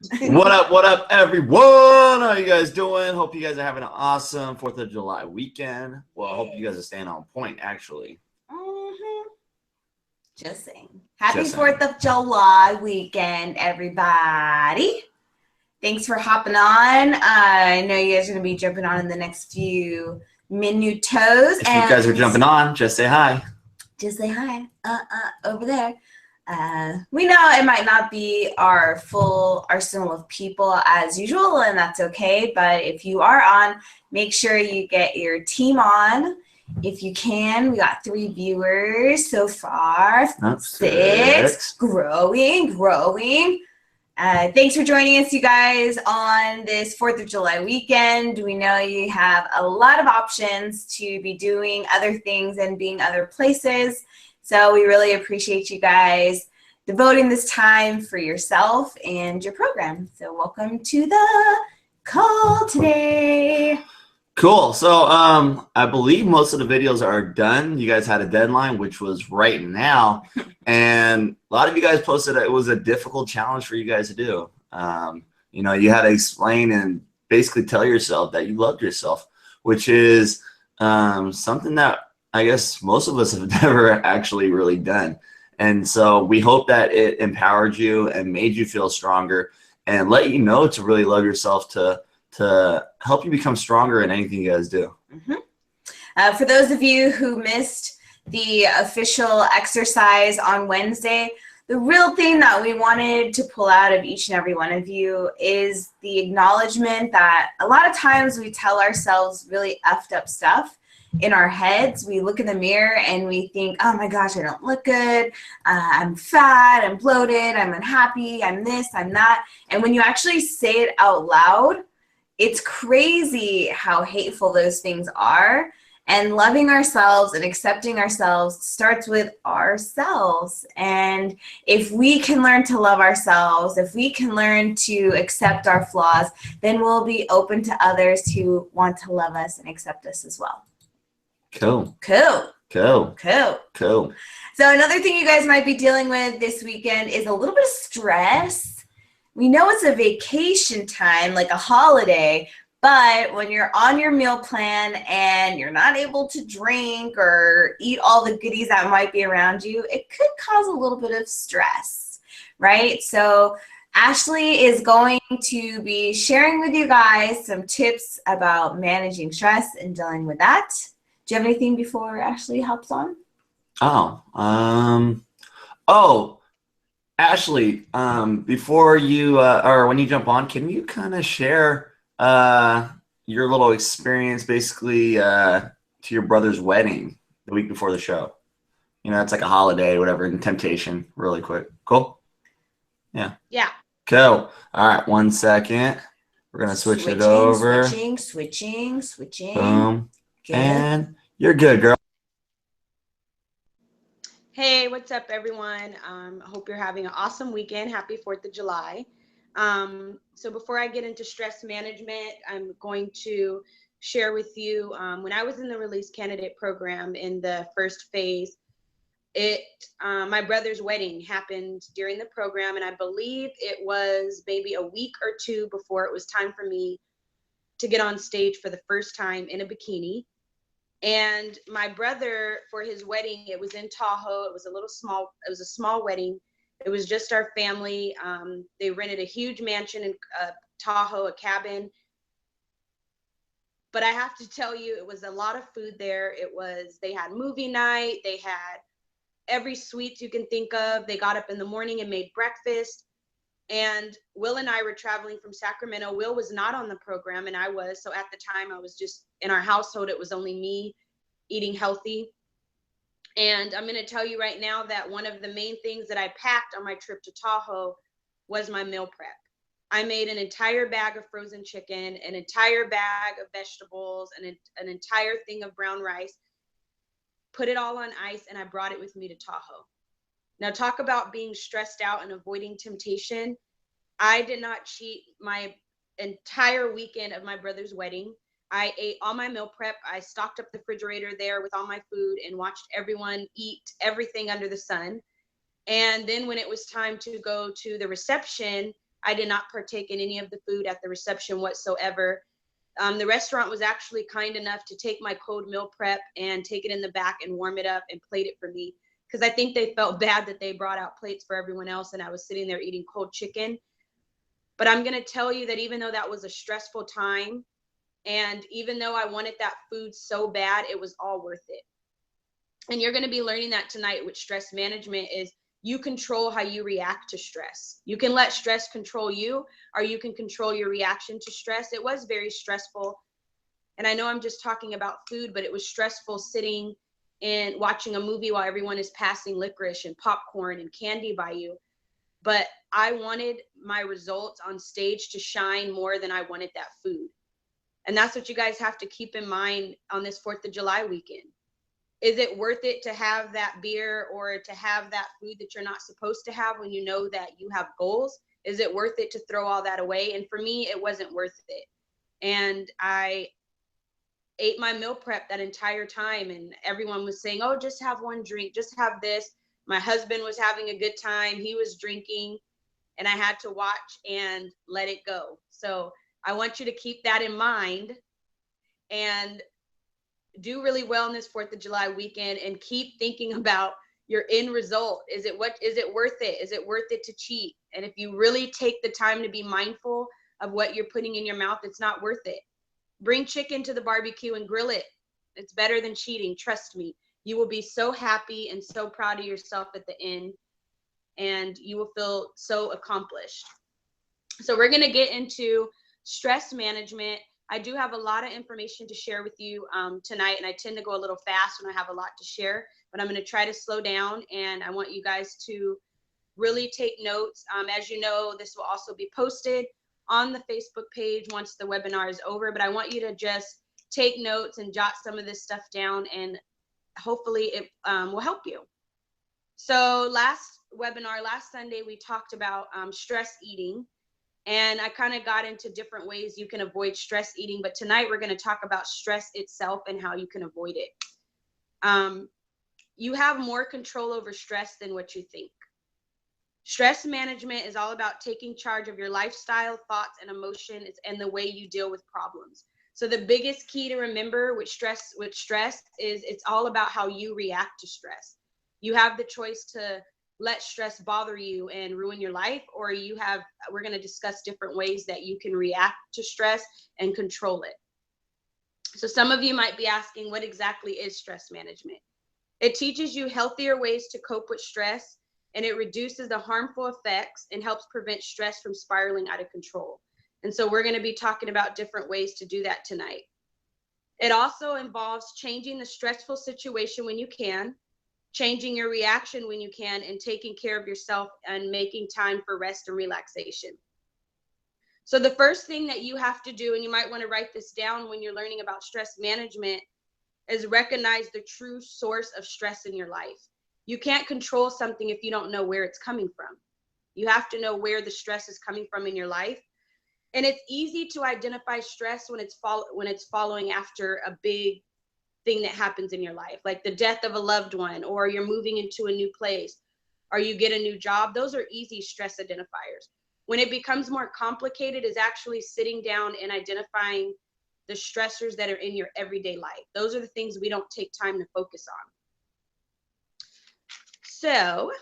What up, everyone? How you guys doing? Hope you guys are having an awesome 4th of July weekend. Well, I hope you guys are staying on point, actually. Mhm. Just saying. Happy Just saying. 4th of July weekend, everybody. Thanks for hopping on. I know you guys are going to be jumping on in the next few minutos. If you guys are jumping on, just say hi. Just say hi. Over there. We know it might not be our full arsenal of people as usual, and that's okay. But if you are on, make sure you get your team on. If you can, we got 3 viewers so far. Oh, 6. Growing. Thanks for joining us, you guys, on this 4th of July weekend. We know you have a lot of options to be doing other things and being other places. So we really appreciate you guys devoting this time for yourself and your program. So welcome to the call today. Cool. So I believe most of the videos are done. You guys had a deadline, which was right now. And a lot of you guys posted that it was a difficult challenge for you guys to do. You had to explain and basically tell yourself that you loved yourself, which is something that I guess most of us have never actually really done. And so we hope that it empowered you and made you feel stronger and let you know to really love yourself, to help you become stronger in anything you guys do. Mm-hmm. For those of you who missed the official exercise on Wednesday, the real thing that we wanted to pull out of each and every one of you is the acknowledgement that a lot of times we tell ourselves really effed up stuff in our heads. We look in the mirror and we think, oh my gosh, I don't look good. I'm fat, I'm bloated, I'm unhappy, I'm this, I'm that. And when you actually say it out loud, it's crazy how hateful those things are. And loving ourselves and accepting ourselves starts with ourselves. And if we can learn to love ourselves, if we can learn to accept our flaws, then we'll be open to others who want to love us and accept us as well. Cool. So another thing you guys might be dealing with this weekend is a little bit of stress. We know it's a vacation time, like a holiday, but when you're on your meal plan and you're not able to drink or eat all the goodies that might be around you, it could cause a little bit of stress, right? So Ashley is going to be sharing with you guys some tips about managing stress and dealing with that. Do you have anything before Ashley hops on? Ashley, before you or when you jump on, can you kind of share your little experience basically to your brother's wedding the week before the show? It's like a holiday, whatever, in Temptation, really quick. Cool? Yeah. Cool. All right, 1 second. We're going to switch it over. Switching. Boom. Good. And you're good, girl. Hey, what's up, everyone? I hope you're having an awesome weekend. Happy 4th of July. So before I get into stress management, I'm going to share with you, when I was in the Release Candidate program in the first phase, my brother's wedding happened during the program, and I believe it was maybe a week or 2 before it was time for me to get on stage for the first time in a bikini. And my brother, for his wedding, it was in Tahoe. It was a small wedding. It was just our family. They rented a huge mansion in Tahoe, a cabin. But I have to tell you, it was a lot of food there. They had movie night. They had every sweet you can think of. They got up in the morning and made breakfast. And Will and I were traveling from Sacramento. Will was not on the program, and I was. So at the time, I was just in our household. It was only me eating healthy. And I'm going to tell you right now that one of the main things that I packed on my trip to Tahoe was my meal prep. I made an entire bag of frozen chicken, an entire bag of vegetables, and an entire thing of brown rice, put it all on ice, and I brought it with me to Tahoe. Now, talk about being stressed out and avoiding temptation. I did not cheat my entire weekend of my brother's wedding. I ate all my meal prep. I stocked up the refrigerator there with all my food and watched everyone eat everything under the sun. And then when it was time to go to the reception, I did not partake in any of the food at the reception whatsoever. The restaurant was actually kind enough to take my cold meal prep and take it in the back and warm it up and plate it for me, because I think they felt bad that they brought out plates for everyone else and I was sitting there eating cold chicken. But I'm going to tell you that even though that was a stressful time, and even though I wanted that food so bad, it was all worth it. And you're going to be learning that tonight with stress management is you control how you react to stress. You can let stress control you, or you can control your reaction to stress. It was very stressful. And I know I'm just talking about food, but it was stressful sitting and watching a movie while everyone is passing licorice and popcorn and candy by you. But I wanted my results on stage to shine more than I wanted that food. And that's what you guys have to keep in mind on this 4th of July weekend. Is it worth it to have that beer or to have that food that you're not supposed to have when you know that you have goals? Is it worth it to throw all that away? And for me, it wasn't worth it. And I ate my meal prep that entire time, and everyone was saying, oh, just have one drink, just have this. My husband was having a good time. He was drinking, and I had to watch and let it go. So I want you to keep that in mind and do really well in this 4th of July weekend, and keep thinking about your end result. Is it worth it? Is it worth it to cheat? And if you really take the time to be mindful of what you're putting in your mouth, it's not worth it. Bring chicken to the barbecue and grill it. It's better than cheating. Trust me. You will be so happy and so proud of yourself at the end, and you will feel so accomplished. So we're going to get into stress management. I do have a lot of information to share with you tonight, and I tend to go a little fast when I have a lot to share, but I'm going to try to slow down, and I want you guys to really take notes. As you know, this will also be posted on the Facebook page once the webinar is over, but I want you to just take notes and jot some of this stuff down, and hopefully it will help you. So last Sunday, we talked about stress eating. And I kind of got into different ways you can avoid stress eating. But tonight we're going to talk about stress itself and how you can avoid it. You have more control over stress than what you think. Stress management is all about taking charge of your lifestyle, thoughts, and emotions, and the way you deal with problems. So the biggest key to remember with stress is it's all about how you react to stress. You have the choice to let stress bother you and ruin your life, or we're going to discuss different ways that you can react to stress and control it. So some of you might be asking, what exactly is stress management? It teaches you healthier ways to cope with stress, and it reduces the harmful effects and helps prevent stress from spiraling out of control. And so we're going to be talking about different ways to do that tonight. It also involves changing the stressful situation when you can, changing your reaction when you can, and taking care of yourself and making time for rest and relaxation. So the first thing that you have to do, and you might want to write this down when you're learning about stress management, is recognize the true source of stress in your life. You can't control something if you don't know where it's coming from. You have to know where the stress is coming from in your life. And it's easy to identify stress when it's following after a big thing that happens in your life, like the death of a loved one, or you're moving into a new place, or you get a new job. Those are easy stress identifiers. When it becomes more complicated is actually sitting down and identifying the stressors that are in your everyday life. Those are the things we don't take time to focus on. So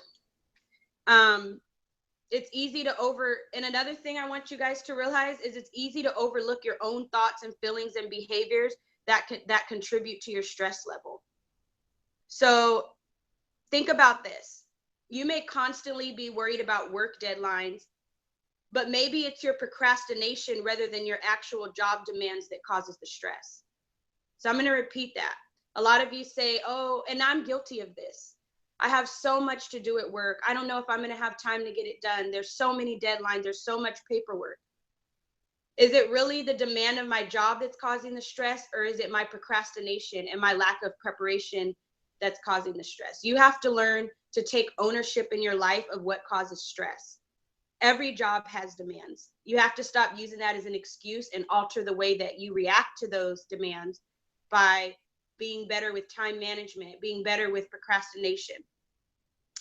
it's easy to and another thing I want you guys to realize is it's easy to overlook your own thoughts and feelings and behaviors that contribute to your stress level. So think about this. You may constantly be worried about work deadlines, but maybe it's your procrastination rather than your actual job demands that causes the stress. So I'm going to repeat that. A lot of you say, oh, and I'm guilty of this. I have so much to do at work. I don't know if I'm going to have time to get it done. There's so many deadlines. There's so much paperwork. Is it really the demand of my job that's causing the stress, or is it my procrastination and my lack of preparation that's causing the stress? You have to learn to take ownership in your life of what causes stress. Every job has demands. You have to stop using that as an excuse and alter the way that you react to those demands by being better with time management, being better with procrastination.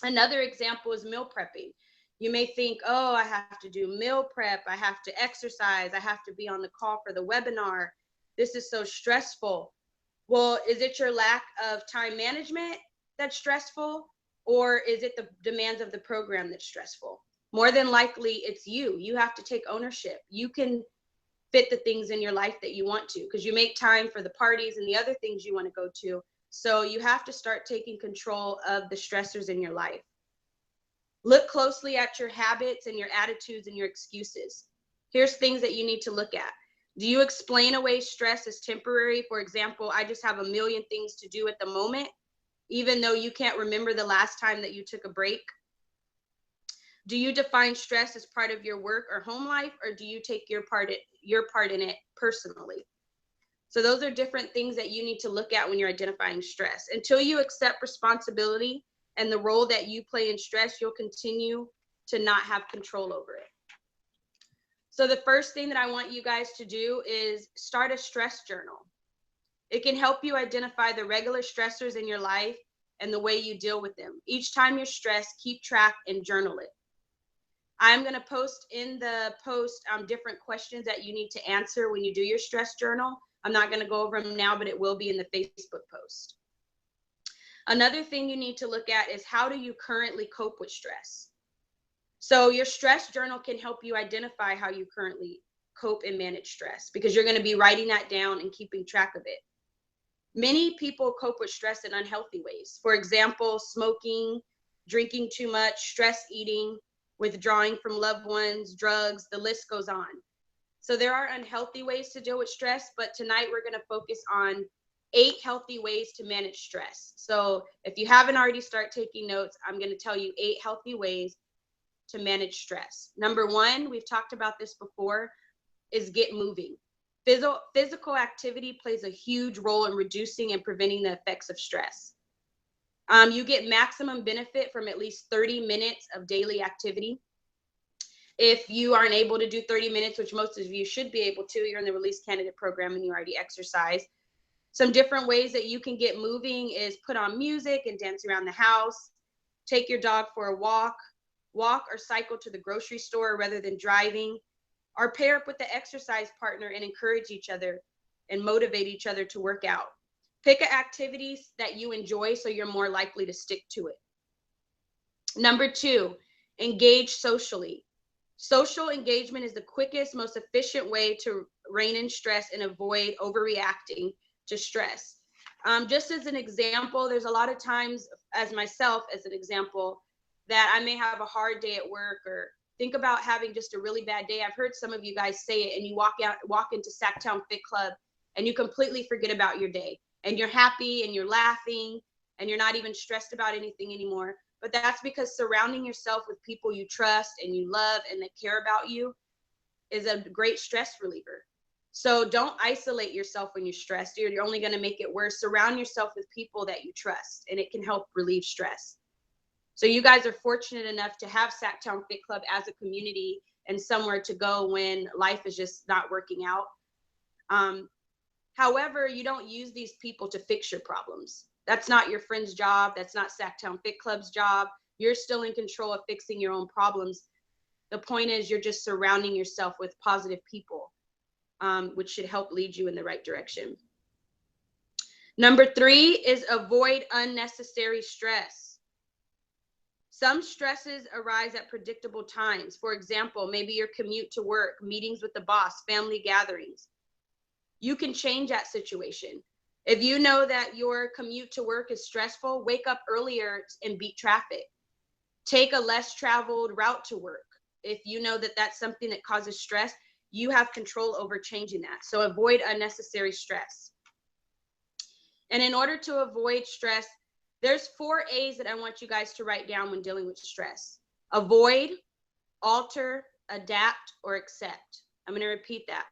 Another example is meal prepping. You may think, oh, I have to do meal prep, I have to exercise, I have to be on the call for the webinar. This is so stressful. Well, is it your lack of time management that's stressful, or is it the demands of the program that's stressful? More than likely, it's you. You have to take ownership. You can fit the things in your life that you want to, because you make time for the parties and the other things you want to go to. So you have to start taking control of the stressors in your life. Look closely at your habits and your attitudes and your excuses. Here's things that you need to look at. Do you explain away stress as temporary? For example, I just have a million things to do at the moment, even though you can't remember the last time that you took a break. Do you define stress as part of your work or home life, or do you take your part in it personally? So those are different things that you need to look at when you're identifying stress. Until you accept responsibility and the role that you play in stress, you'll continue to not have control over it. So the first thing that I want you guys to do is start a stress journal. It can help you identify the regular stressors in your life and the way you deal with them. Each time you're stressed, keep track and journal it. I'm going to post in the post different questions that you need to answer when you do your stress journal. I'm not going to go over them now, but it will be in the Facebook post. Another thing you need to look at is, how do you currently cope with stress? So your stress journal can help you identify how you currently cope and manage stress, because you're going to be writing that down and keeping track of it. Many people cope with stress in unhealthy ways. For example, smoking, drinking too much, stress eating, withdrawing from loved ones, drugs, the list goes on. So there are unhealthy ways to deal with stress, but tonight we're going to focus on 8 healthy ways to manage stress. So if you haven't already, start taking notes. I'm going to tell you 8 healthy ways to manage stress. Number 1, we've talked about this before, is get moving. Physical activity plays a huge role in reducing and preventing the effects of stress. You get maximum benefit from at least 30 minutes of daily activity. If you aren't able to do 30 minutes, which most of you should be able to, you're in the Release Candidate program and you already exercise. Some different ways that you can get moving is put on music and dance around the house, take your dog for a walk or cycle to the grocery store rather than driving, or pair up with the exercise partner and encourage each other and motivate each other to work out. Pick activities that you enjoy so you're more likely to stick to it. Number 2, engage socially. Social engagement is the quickest, most efficient way to rein in stress and avoid overreacting to stress. Just as an example, there's a lot of times, as myself as an example, that I may have a hard day at work, or think about having just a really bad day. I've heard some of you guys say it, and you walk into Sacktown Fit Club and you completely forget about your day, and you're happy and you're laughing and you're not even stressed about anything anymore. But that's because surrounding yourself with people you trust and you love and that care about you is a great stress reliever. So don't isolate yourself when you're stressed. You're only going to make it worse. Surround yourself with people that you trust, and it can help relieve stress. So you guys are fortunate enough to have Sacktown Fit Club as a community and somewhere to go when life is just not working out. However, you don't use these people to fix your problems. That's not your friend's job. That's not Sacktown Fit Club's job. You're still in control of fixing your own problems. The point is, you're just surrounding yourself with positive people, which should help lead you in the right direction. Number 3 is avoid unnecessary stress. Some stresses arise at predictable times. For example, maybe your commute to work, meetings with the boss, family gatherings. You can change that situation. If you know that your commute to work is stressful, wake up earlier and beat traffic. Take a less traveled route to work. If you know that that's something that causes stress, you have control over changing that. So avoid unnecessary stress. And in order to avoid stress, there's 4 A's that I want you guys to write down when dealing with stress. Avoid, alter, adapt, or accept. I'm going to repeat that.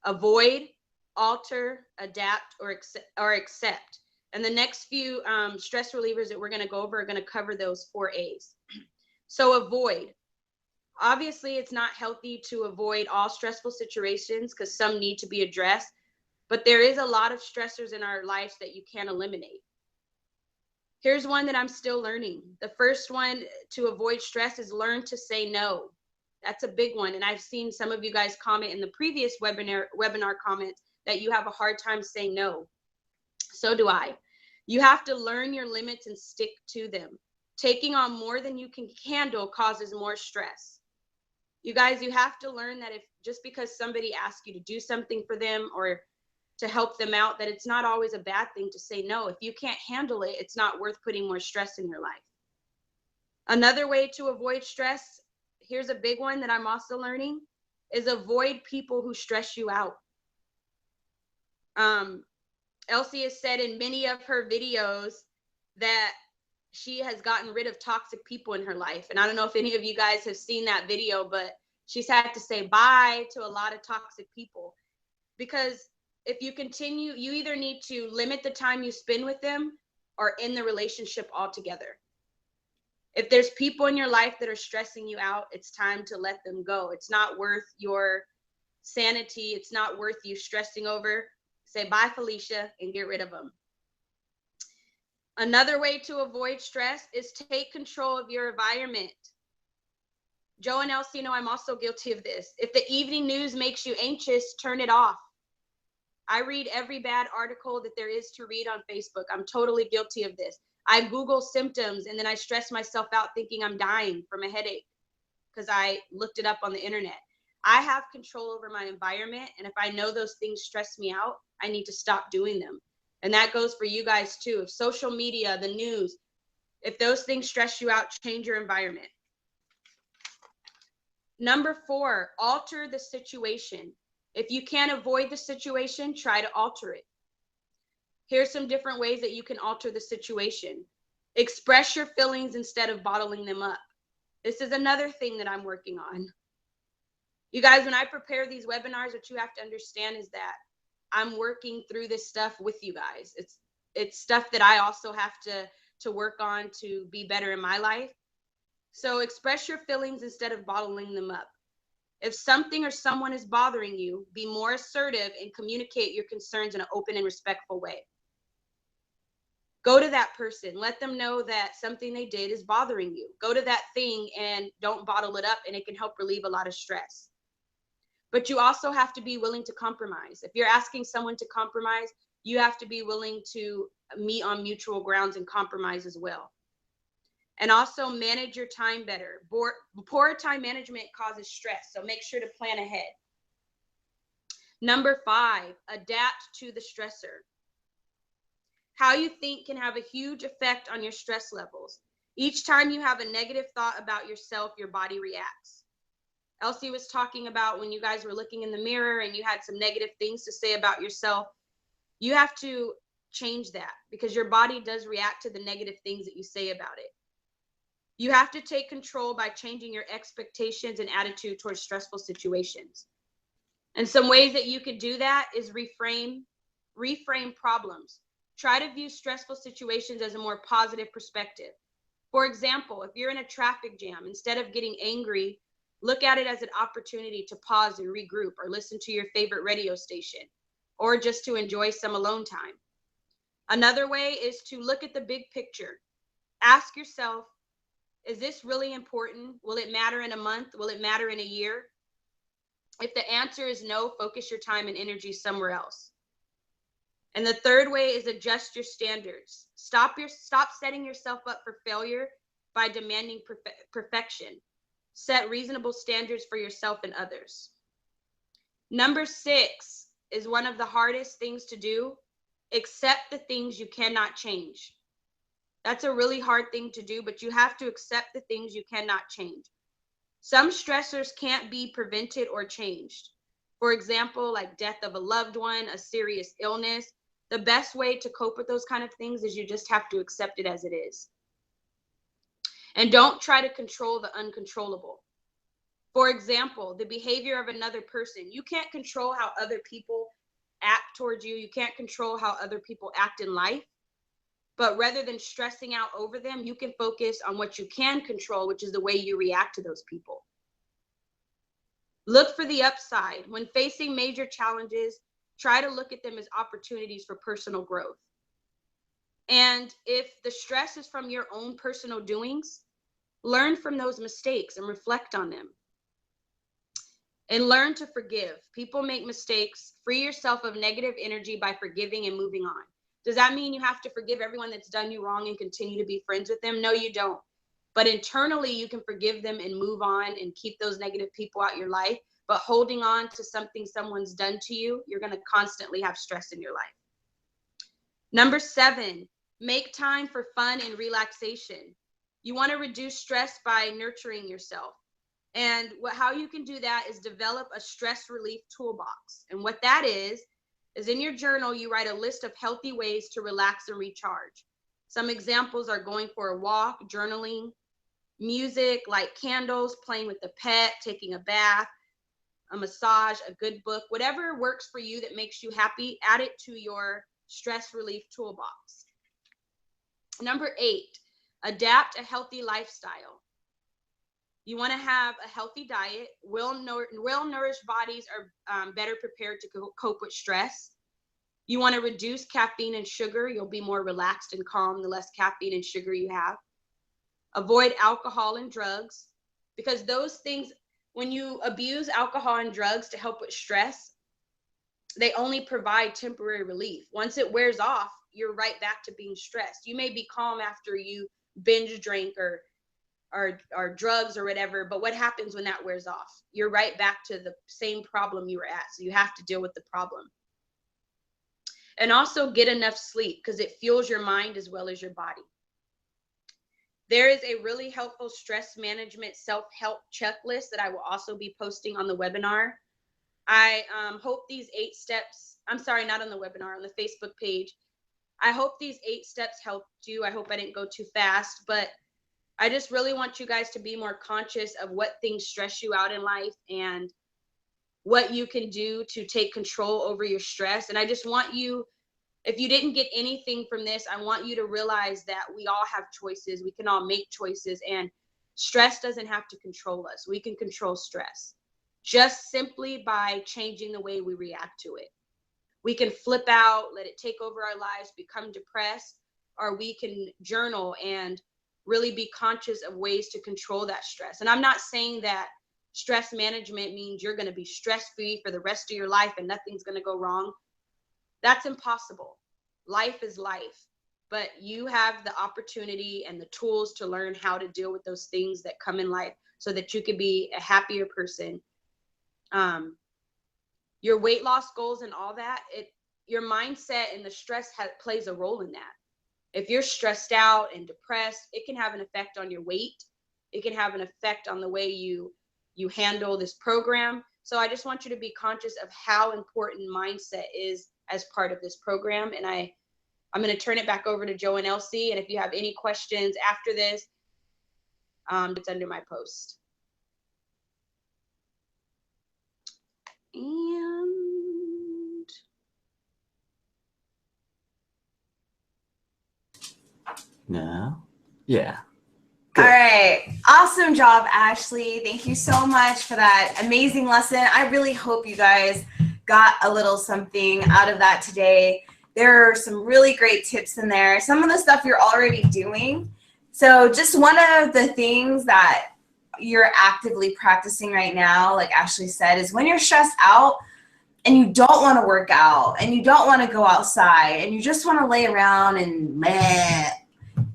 Avoid, alter, adapt, or accept. And the next few stress relievers that we're going to go over are going to cover those 4 A's. So avoid. Obviously, it's not healthy to avoid all stressful situations because some need to be addressed, but there is a lot of stressors in our lives that you can eliminate. Here's one that I'm still learning. The first one to avoid stress is learn to say no. That's a big one. And I've seen some of you guys comment in the previous webinar comments that you have a hard time saying no. So do I. You have to learn your limits and stick to them. Taking on more than you can handle causes more stress. You guys, you have to learn that if just because somebody asks you to do something for them or to help them out, that it's not always a bad thing to say no. If you can't handle it, it's not worth putting more stress in your life. Another way to avoid stress, here's a big one that I'm also learning, is avoid people who stress you out. Elsie has said in many of her videos that she has gotten rid of toxic people in her life. And I don't know if any of you guys have seen that video, but she's had to say bye to a lot of toxic people. Because if you continue, you either need to limit the time you spend with them or end the relationship altogether. If there's people in your life that are stressing you out, it's time to let them go. It's not worth your sanity. It's not worth you stressing over. Say bye, Felicia, and get rid of them. Another way to avoid stress is take control of your environment. Joe and Elsie know I'm also guilty of this. If the evening news makes you anxious, turn it off. I read every bad article that there is to read on Facebook. I'm totally guilty of this. I Google symptoms and then I stress myself out thinking I'm dying from a headache because I looked it up on the internet. I have control over my environment, and if I know those things stress me out, I need to stop doing them. And that goes for you guys too. If social media, the news, if those things stress you out, change your environment. Number 4, alter the situation. If you can't avoid the situation, try to alter it. Here's some different ways that you can alter the situation. Express your feelings instead of bottling them up. This is another thing that I'm working on. You guys, when I prepare these webinars, what you have to understand is that I'm working through this stuff with you guys. It's stuff that I also have to work on to be better in my life. So express your feelings instead of bottling them up. If something or someone is bothering you, be more assertive and communicate your concerns in an open and respectful way. Go to that person. Let them know that something they did is bothering you. Go to that thing and don't bottle it up, and it can help relieve a lot of stress. But you also have to be willing to compromise. If you're asking someone to compromise, you have to be willing to meet on mutual grounds and compromise as well. And also manage your time better. Poor time management causes stress, so make sure to plan ahead. Number 5, adapt to the stressor. How you think can have a huge effect on your stress levels. Each time you have a negative thought about yourself, your body reacts. Elsie was talking about when you guys were looking in the mirror and you had some negative things to say about yourself. You have to change that because your body does react to the negative things that you say about it. You have to take control by changing your expectations and attitude towards stressful situations. And some ways that you could do that is reframe problems. Try to view stressful situations as a more positive perspective. For example, if you're in a traffic jam, instead of getting angry, look at it as an opportunity to pause and regroup or listen to your favorite radio station or just to enjoy some alone time. Another way is to look at the big picture. Ask yourself, is this really important? Will it matter in a month? Will it matter in a year? If the answer is no, focus your time and energy somewhere else. And the third way is adjust your standards. Stop setting yourself up for failure by demanding perfection. Set reasonable standards for yourself and others. Number 6 is one of the hardest things to do. Accept the things you cannot change. That's a really hard thing to do, but you have to accept the things you cannot change. Some stressors can't be prevented or changed. For example, like death of a loved one, a serious illness. The best way to cope with those kind of things is you just have to accept it as it is. And don't try to control the uncontrollable. For example, the behavior of another person. You can't control how other people act towards you. You can't control how other people act in life. But rather than stressing out over them, you can focus on what you can control, which is the way you react to those people. Look for the upside. When facing major challenges, try to look at them as opportunities for personal growth. And if the stress is from your own personal doings, learn from those mistakes and reflect on them. And learn to forgive. People make mistakes. Free yourself of negative energy by forgiving and moving on. Does that mean you have to forgive everyone that's done you wrong and continue to be friends with them? No, you don't. But internally, you can forgive them and move on and keep those negative people out your life. But holding on to something someone's done to you, you're going to constantly have stress in your life. Number 7, make time for fun and relaxation. You want to reduce stress by nurturing yourself. And how you can do that is develop a stress relief toolbox. And what that is in your journal, you write a list of healthy ways to relax and recharge. Some examples are going for a walk, journaling, music, light candles, playing with a pet, taking a bath, a massage, a good book, whatever works for you that makes you happy, add it to your stress relief toolbox. Number 8, adapt a healthy lifestyle. You want to have a healthy diet. Well-nourished bodies are better prepared to cope with stress. You want to reduce caffeine and sugar. You'll be more relaxed and calm the less caffeine and sugar you have. Avoid alcohol and drugs, because those things, when you abuse alcohol and drugs to help with stress, they only provide temporary relief. Once it wears off, you're right back to being stressed. You may be calm after you binge drink or drugs or whatever, but what happens when that wears off? You're right back to the same problem you were at. So you have to deal with the problem. And also get enough sleep, because it fuels your mind as well as your body. There is a really helpful stress management self-help checklist that I will also be posting on the webinar. I hope these 8 steps, I'm sorry, not on the webinar, on the Facebook page. I hope these 8 steps helped you. I hope I didn't go too fast, but I just really want you guys to be more conscious of what things stress you out in life and what you can do to take control over your stress. And I just want you, if you didn't get anything from this, I want you to realize that we all have choices. We can all make choices, and stress doesn't have to control us. We can control stress just simply by changing the way we react to it. We can flip out, let it take over our lives, become depressed, or we can journal and really be conscious of ways to control that stress. And I'm not saying that stress management means you're going to be stress-free for the rest of your life and nothing's going to go wrong. That's impossible. Life is life, but you have the opportunity and the tools to learn how to deal with those things that come in life so that you can be a happier person. Your weight loss goals and all that, your mindset and the stress plays a role in that. If you're stressed out and depressed, it can have an effect on your weight. It can have an effect on the way you handle this program. So I just want you to be conscious of how important mindset is as part of this program. And I'm going to turn it back over to Joe and Elsie. And if you have any questions after this, it's under my post. And no. Yeah. Good. All right. Awesome job, Ashley. Thank you so much for that amazing lesson. I really hope you guys got a little something out of that today. There are some really great tips in there. Some of the stuff you're already doing. So just one of the things that you're actively practicing right now, like Ashley said, is when you're stressed out and you don't want to work out and you don't want to go outside and you just want to lay around and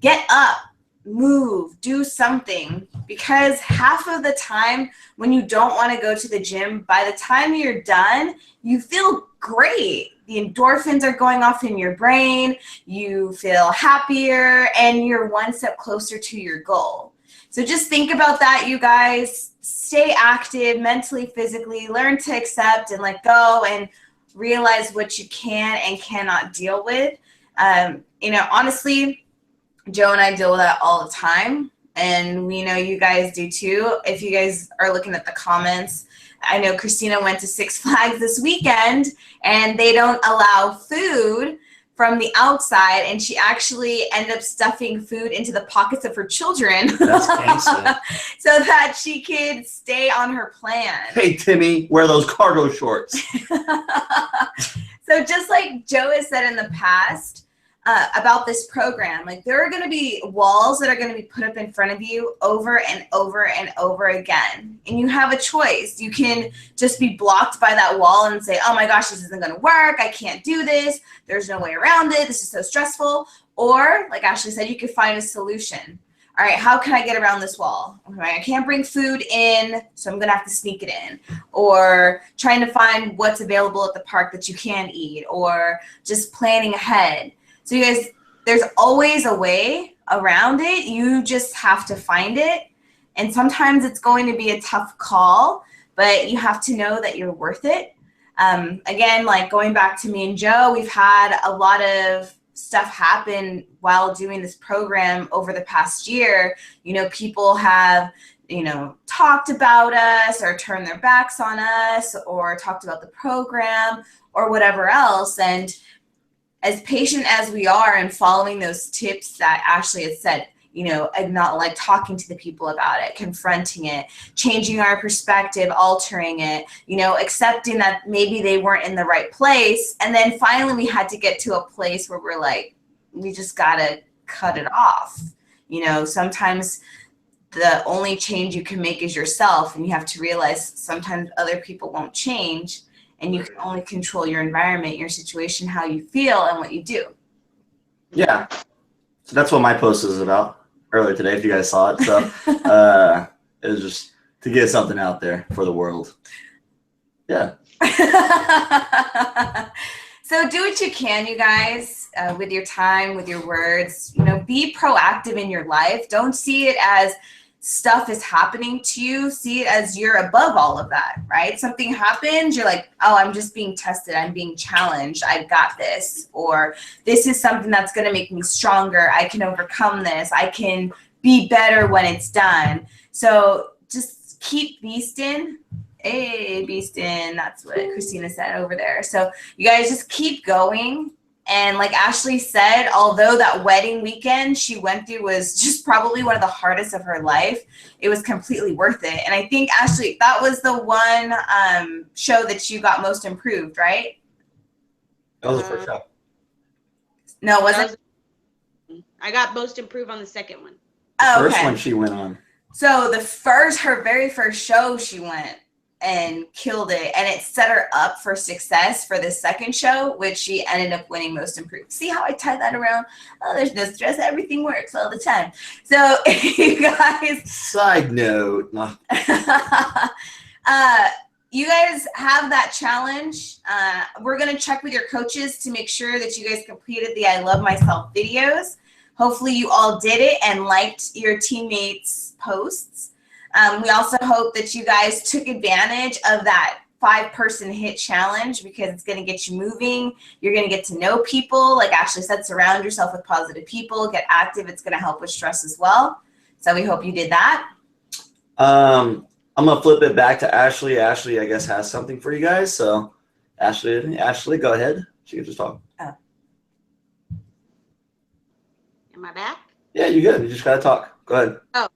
get up, move, do something, because half of the time when you don't want to go to the gym, by the time you're done, you feel great. The endorphins are going off in your brain, you feel happier, and you're one step closer to your goal. So just think about that, you guys. Stay active mentally, physically, learn to accept and let go and realize what you can and cannot deal with. Honestly, Joe and I deal with that all the time, and we know you guys do too. If you guys are looking at the comments, I know Christina went to Six Flags this weekend, and they don't allow food from the outside, and she actually ended up stuffing food into the pockets of her children so that she could stay on her plan. Hey, Timmy, wear those cargo shorts. So just like Joe has said in the past, about this program. Like, there are going to be walls that are going to be put up in front of you over and over and over again. And you have a choice. You can just be blocked by that wall and say, oh my gosh, this isn't going to work. I can't do this. There's no way around it. This is so stressful. Or, like Ashley said, you could find a solution. All right, how can I get around this wall? Okay, I can't bring food in, so I'm gonna have to sneak it in. Or trying to find what's available at the park that you can eat, or just planning ahead. So you guys, there's always a way around it. You just have to find it. And sometimes it's going to be a tough call, but you have to know that you're worth it. Again, like going back to me and Joe, we've had a lot of stuff happen while doing this program over the past year. You know, people have, you know, talked about us or turned their backs on us or talked about the program or whatever else. And as patient as we are in following those tips that Ashley had said, you know, not like talking to the people about it, confronting it, changing our perspective, altering it, you know, accepting that maybe they weren't in the right place. And then finally we had to get to a place where we're like, we just got to cut it off. You know, sometimes the only change you can make is yourself, and you have to realize sometimes other people won't change, and you can only control your environment, your situation, how you feel, and what you do. Yeah. So that's what my post is about earlier today, if you guys saw it. So it was just to get something out there for the world. Yeah. So do what you can, you guys, with your time, with your words. You know, be proactive in your life. Don't see it as stuff is happening to you. See it as you're above all of that, right? Something happens, you're like, oh, I'm just being tested. I'm being challenged. I've got this. Or this is something that's going to make me stronger. I can overcome this. I can be better when it's done. So just keep beasting. Hey, beasting. That's what Christina said over there. So you guys just keep going. And like Ashley said, although that wedding weekend she went through was just probably one of the hardest of her life, it was completely worth it. And I think, Ashley, that was the one show that you got most improved, right? That was the first show. No, was it? I got most improved on the second one. The first one she went on. So her very first show, she went and killed it, and it set her up for success for the second show, which she ended up winning most improved. See how I tied that around? Oh, there's no stress. Everything works all the time. So you guys, side note, you guys have that challenge. We're going to check with your coaches to make sure that you guys completed the I Love Myself videos. Hopefully you all did it and liked your teammates' posts. We also hope that you guys took advantage of that 5-person hit challenge, because it's going to get you moving. You're going to get to know people. Like Ashley said, surround yourself with positive people. Get active. It's going to help with stress as well. So we hope you did that. I'm going to flip it back to Ashley. Ashley, I guess, has something for you guys. So Ashley, go ahead. She can just talk. Oh. Am I back? Yeah, you're good. You just got to talk. Go ahead. Oh.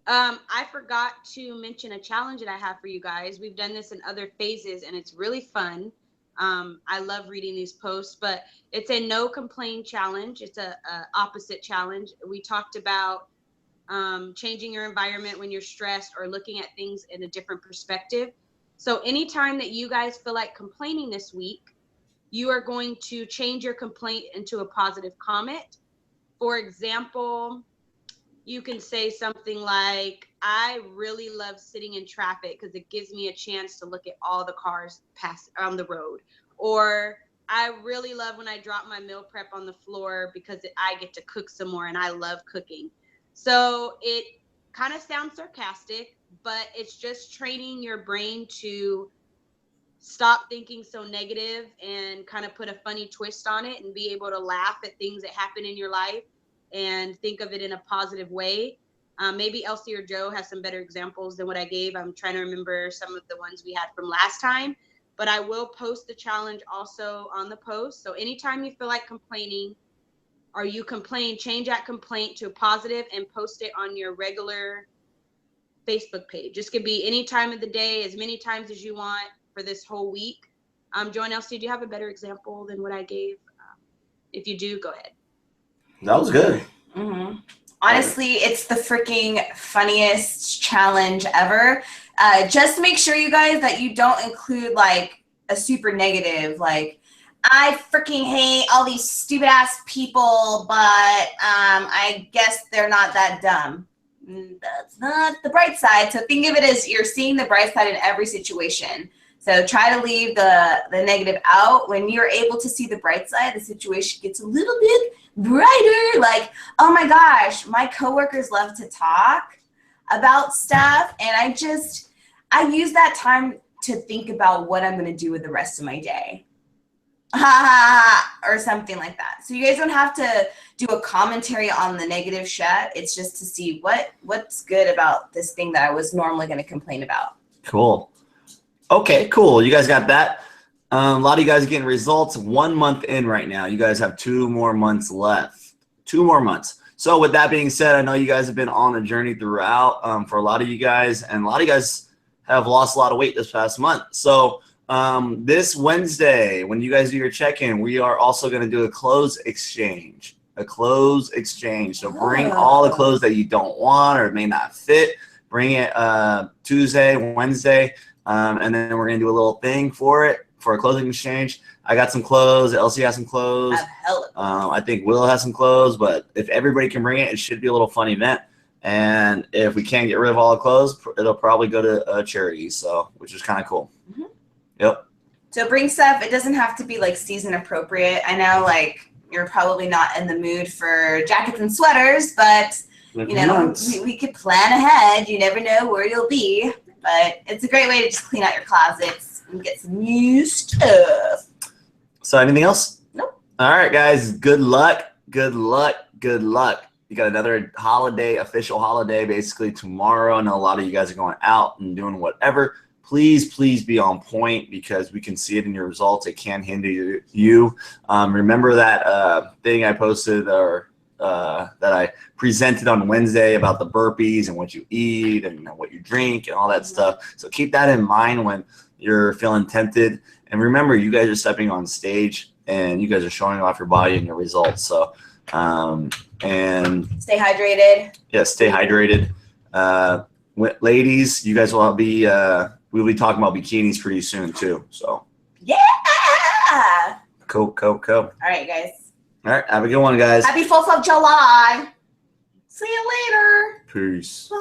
I forgot to mention a challenge that I have for you guys. We've done this in other phases, and it's really fun. I love reading these posts, but it's a no complain challenge. It's a opposite challenge. We talked about changing your environment when you're stressed or looking at things in a different perspective. So anytime that you guys feel like complaining this week, you are going to change your complaint into a positive comment. For example, you can say something like, I really love sitting in traffic because it gives me a chance to look at all the cars pass on the road. Or I really love when I drop my meal prep on the floor because I get to cook some more, and I love cooking. So it kind of sounds sarcastic, but it's just training your brain to stop thinking so negative and kind of put a funny twist on it and be able to laugh at things that happen in your life and think of it in a positive way. Maybe Elsie or Joe has some better examples than what I gave. I'm trying to remember some of the ones we had from last time, but I will post the challenge also on the post. So anytime you feel like complaining, or you complain, change that complaint to a positive and post it on your regular Facebook page. This could be any time of the day, as many times as you want for this whole week. Joe and Elsie, do you have a better example than what I gave? If you do, go ahead. That was good. Mm-hmm. Honestly, it's the freaking funniest challenge ever. Just make sure, you guys, that you don't include like a super negative, like, I freaking hate all these stupid ass people, but I guess they're not that dumb. That's not the bright side. So think of it as you're seeing the bright side in every situation. So try to leave the negative out. When you're able to see the bright side, the situation gets a little bit brighter. Like, oh my gosh, my coworkers love to talk about stuff, and I use that time to think about what I'm going to do with the rest of my day. Or something like that. So you guys don't have to do a commentary on the negative shit. It's just to see what's good about this thing that I was normally going to complain about. Cool. Okay, cool. You guys got that. A lot of you guys are getting results 1 month in right now. You guys have 2 more months left. 2 more months. So with that being said, I know you guys have been on a journey throughout for a lot of you guys, and a lot of you guys have lost a lot of weight this past month. So this Wednesday, when you guys do your check-in, we are also going to do a clothes exchange. So bring all the clothes that you don't want or may not fit. Bring it Tuesday, Wednesday, and then we're going to do a little thing for it, for a clothing exchange. I got some clothes. Elsie has some clothes. I think Will has some clothes. But if everybody can bring it, it should be a little fun event. And if we can't get rid of all the clothes, it'll probably go to charity, so which is kind of cool. Mm-hmm. Yep. So bring stuff. It doesn't have to be like season appropriate. I know like you're probably not in the mood for jackets and sweaters, but you know, we could plan ahead. You never know where you'll be, but it's a great way to just clean out your closets and get some new stuff. So anything else? Nope. All right, guys. Good luck. Good luck. Good luck. You got another holiday, official holiday, basically tomorrow. I know a lot of you guys are going out and doing whatever. Please be on point because we can see it in your results. It can hinder you. Remember that thing I posted or that I presented on Wednesday about the burpees and what you eat and what you drink and all that stuff. So keep that in mind when you're feeling tempted. And remember, you guys are stepping on stage and you guys are showing off your body and your results. So and stay hydrated. Yeah, stay hydrated. Ladies, you guys will be we'll be talking about bikinis pretty soon too. So yeah. Cool. All right, guys. All right, have a good one, guys. Happy 4th of July. See you later. Peace.